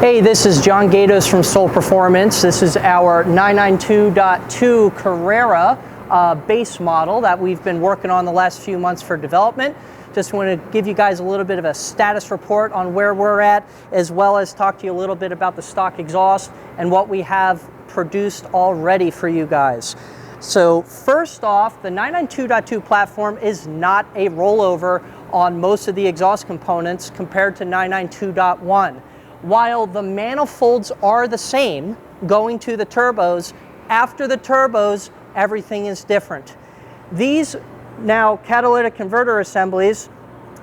Hey, this is John Gatos from Soul Performance. This is our 992.2 Carrera base model that we've been working on the last few months for development. Just want to give you guys a little bit of a status report on where we're at, as well as talk to you a little bit about the stock exhaust and what we have produced already for you guys. So first off, the 992.2 platform is not a rollover on most of the exhaust components compared to 992.1. While the manifolds are the same going to the turbos, after the turbos, everything is different. These now catalytic converter assemblies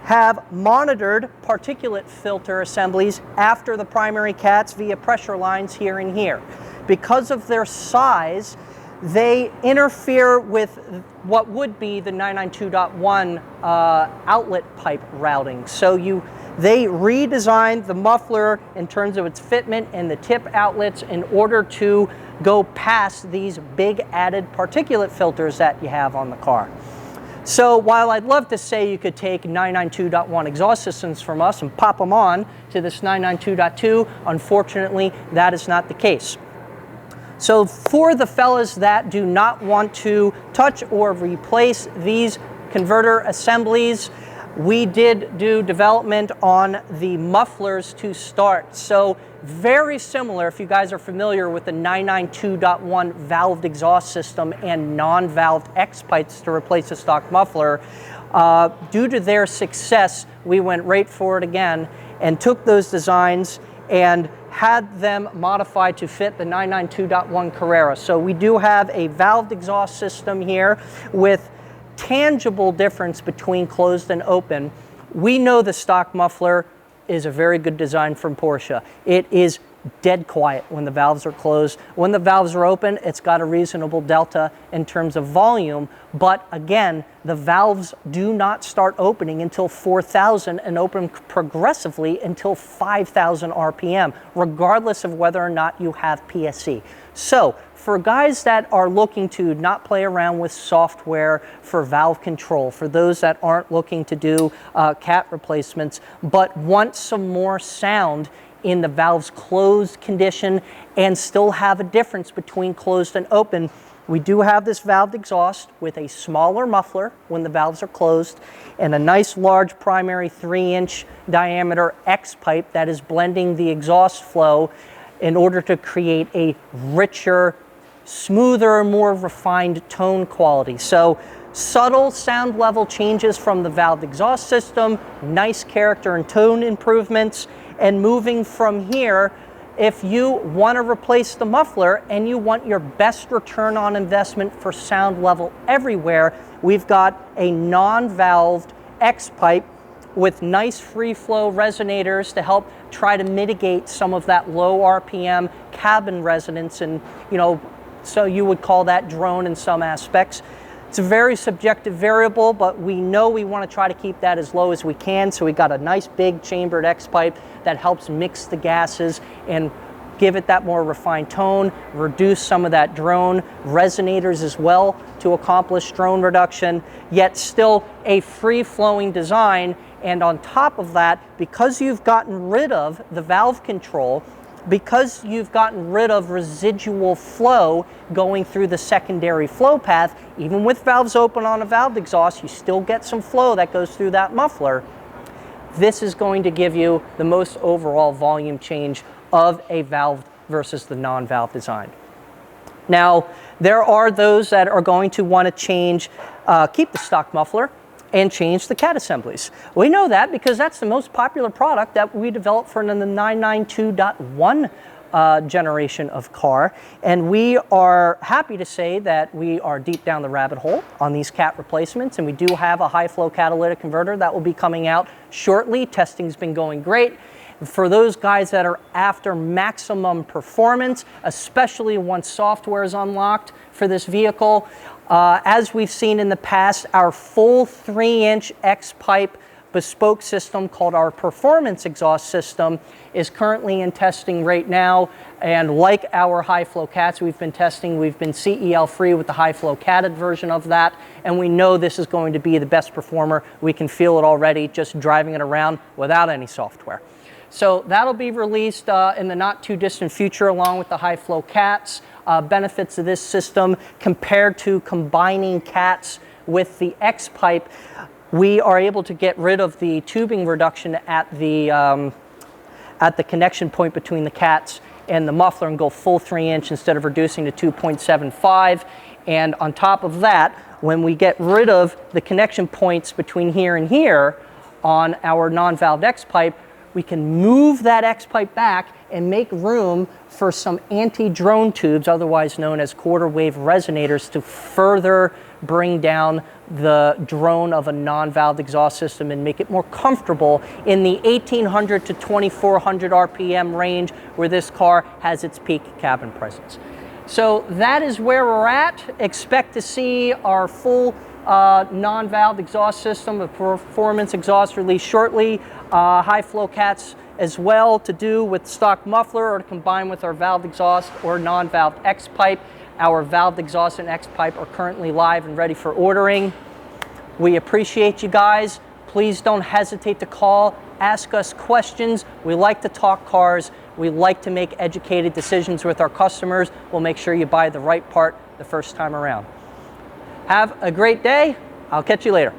have monitored particulate filter assemblies after the primary cats via pressure lines here and here. Because of their size, they interfere with what would be the 992.1 outlet pipe routing. So they redesigned the muffler in terms of its fitment and the tip outlets in order to go past these big added particulate filters that you have on the car. So while I'd love to say you could take 992.1 exhaust systems from us and pop them on to this 992.2, unfortunately, that is not the case. So for the fellas that do not want to touch or replace these converter assemblies, we did do development on the mufflers to start. So very similar, if you guys are familiar with the 992.1 valved exhaust system and non-valved X pipes to replace the stock muffler. Due to their success, we went right for it again and took those designs and had them modified to fit the 992.1 Carrera. So we do have a valved exhaust system here with tangible difference between closed and open. We know the stock muffler is a very good design from Porsche. It is dead quiet when the valves are closed. When the valves are open, it's got a reasonable delta in terms of volume, but again, the valves do not start opening until 4,000 and open progressively until 5,000 RPM, regardless of whether or not you have PSC. So for guys that are looking to not play around with software for valve control, for those that aren't looking to do cat replacements, but want some more sound in the valve's closed condition and still have a difference between closed and open, we do have this valved exhaust with a smaller muffler when the valves are closed and a nice large primary 3-inch diameter X pipe that is blending the exhaust flow in order to create a richer, smoother, more refined tone quality. So subtle sound level changes from the valved exhaust system, nice character and tone improvements. And moving from here, if you want to replace the muffler and you want your best return on investment for sound level everywhere, we've got a non-valved X pipe with nice free flow resonators to help try to mitigate some of that low RPM cabin resonance, and so you would call that drone in some aspects. It's a very subjective variable, but we know we want to try to keep that as low as we can. So we got a nice big chambered X pipe that helps mix the gases and give it that more refined tone, reduce some of that drone, resonators as well to accomplish drone reduction, yet still a free-flowing design. And on top of that, because you've gotten rid of the valve control, because you've gotten rid of residual flow going through the secondary flow path, even with valves open on a valved exhaust, you still get some flow that goes through that muffler. This is going to give you the most overall volume change of a valved versus the non-valve design. Now, there are those that are going to want to change, keep the stock muffler and change the cat assemblies. We know that because that's the most popular product that we developed for the 992.1 generation of car. And we are happy to say that we are deep down the rabbit hole on these cat replacements, and we do have a high flow catalytic converter that will be coming out shortly. Testing's been going great. For those guys that are after maximum performance, especially once software is unlocked for this vehicle, as we've seen in the past, our full 3-inch X pipe bespoke system called our performance exhaust system is currently in testing right now. And like our high flow cats we've been testing, we've been CEL free with the high flow catted version of that. And we know this is going to be the best performer. We can feel it already just driving it around without any software. So that'll be released in the not too distant future along with the high flow cats. Benefits of this system compared to combining cats with the X-pipe, we are able to get rid of the tubing reduction at the connection point between the cats and the muffler and go full 3-inch instead of reducing to 2.75. And on top of that, when we get rid of the connection points between here and here on our non-valved X-pipe, we can move that X-pipe back and make room for some anti-drone tubes, otherwise known as quarter wave resonators, to further bring down the drone of a non-valved exhaust system and make it more comfortable in the 1800 to 2400 RPM range where this car has its peak cabin presence. So that is where we're at. Expect to see our full non-valved exhaust system, a performance exhaust release shortly. High flow cats as well to do with stock muffler or to combine with our valved exhaust or non-valved X-pipe. Our valved exhaust and X-pipe are currently live and ready for ordering. We appreciate you guys. Please don't hesitate to call, ask us questions. We like to talk cars. We like to make educated decisions with our customers. We'll make sure you buy the right part the first time around. Have a great day. I'll catch you later.